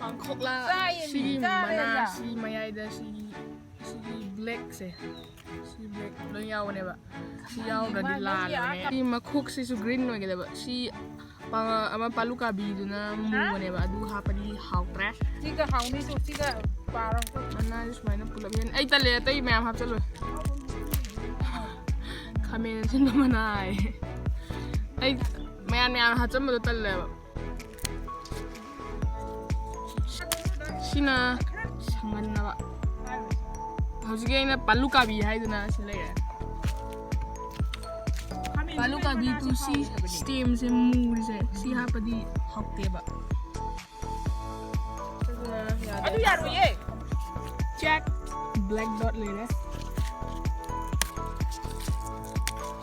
Bangkokla, si mana, si mayayda, si black se, si black, lo yaw ne ba, si yaw ga di la ne, si makhuk si su green no gede ba, si ama paluka bi du na mu ne ba, du ha pa di hau trash. Si ka hau ni su, si ka parang ko. Mana is mana pulak yan, ay tali, tay mayam hap chalo. Kami sin mana ay mayam hap chalo do tali ba. Sina sangan na ba. Howsing na palukabi hay do na sila ya. Palukabi tu si steam se mu se si ha pa di hokte ba. Ano yaro ye? Check black dot le re.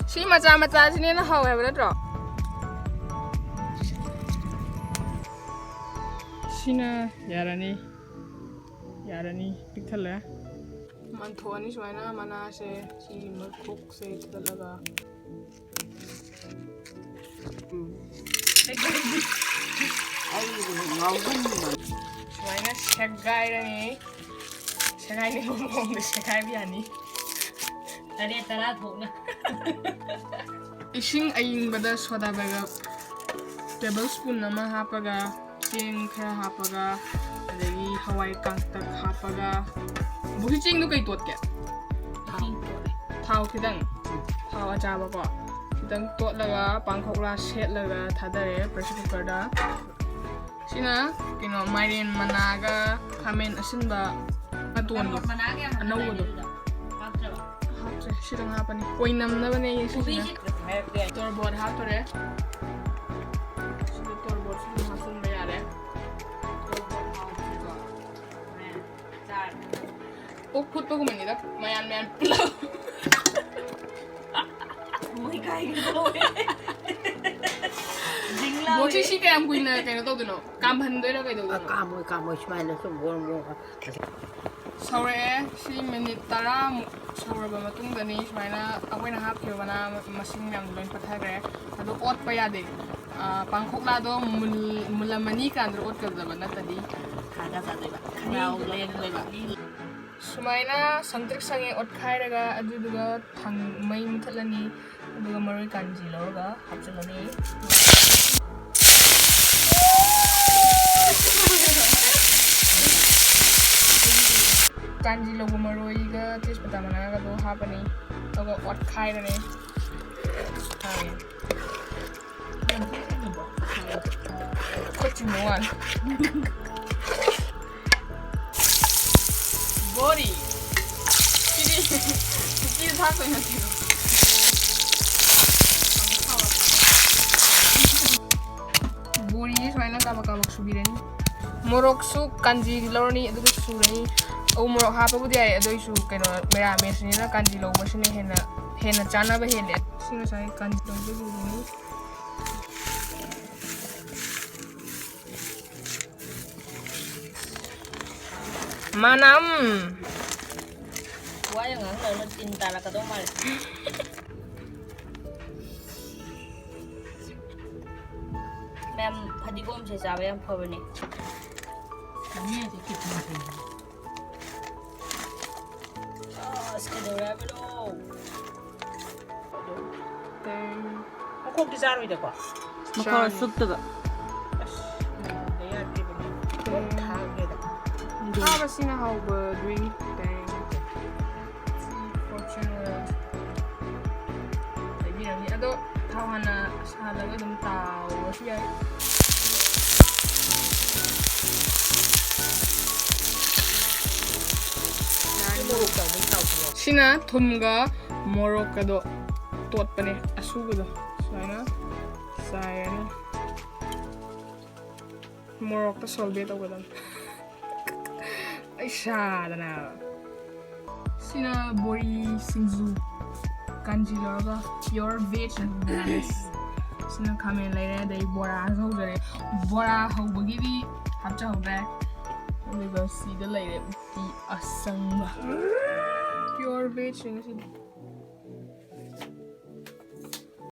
Si macha sini na haw hai ba tro. Sina yarani पिथल है मंथोनी सुना मना से सी मखुक से लगा सुना शेगाई रही शेगाई ने Bong शेगाई भी आनी अरे तरा थोना इशिंग अयिंग बदा सोदा बगा टेबल स्पून नमा हापगा चेंग खरा हापगा adagi hawai kangtak hapaga buhi ching nu kai tot ke thau khidang thau achaba ko khidang tot laga pangkhokla set laga thadare pressure cooker da sina kino mairen managa khamen asinba aton anau do hapse sidang hapani koinam na bane yesina torbot haptore sida torbot sida hasun ba yare 꼭 콧도구멍이다. 마얀 플라우. Muy caigo. 뭐지 시계 안 보이나 그냥 떠드노. 감한대로 그래도. 까모 스마일로 좀 뭐. 서울에 10미닛 따라 서울에 마뚱다니 스마일나 아고이나 합혀바나 마싱량 런 파타그래. 아도 옷 봐야 돼. 방콕라도 물라마니 간으로 옷 가져봐 나타디. Kada sa diba? Kanaw lang diba? Sumaina sangtrik sange ot khairaga aduduga thang mai muthalani aduga maroi kanji loga hapchalani kanji logo maroi ga tejpata mana ga do hapani toga ot khairane hai kochimuan bori ini 사서 해야지 bori soalnya kabak subirani morok su kanji lorni aduga surani au morok hapa budi ai adoi su keno mera mesni na kanji lo masine hena chana ba hele sino sai kanji lo ni manam Wah yang nggak lo cinta lah ketemu mal. Mem hadi bom saya sabar yang power ni. Kami aja kita makan. Sekedar apa lo? Aku di sana itu apa? Makara sup tu. How was sina how drink thing fortunate lagi ni ado tawana sada ga dum taw si ai sina thumga morok do tot pane asuga do saina saina morok ta solve to gadam Aisha Sina bori singju kanji loga pure veg Sina kame later they bora ho jare bora ho bagidi hapcha ho da we go see the later Ooti Asangba pure veg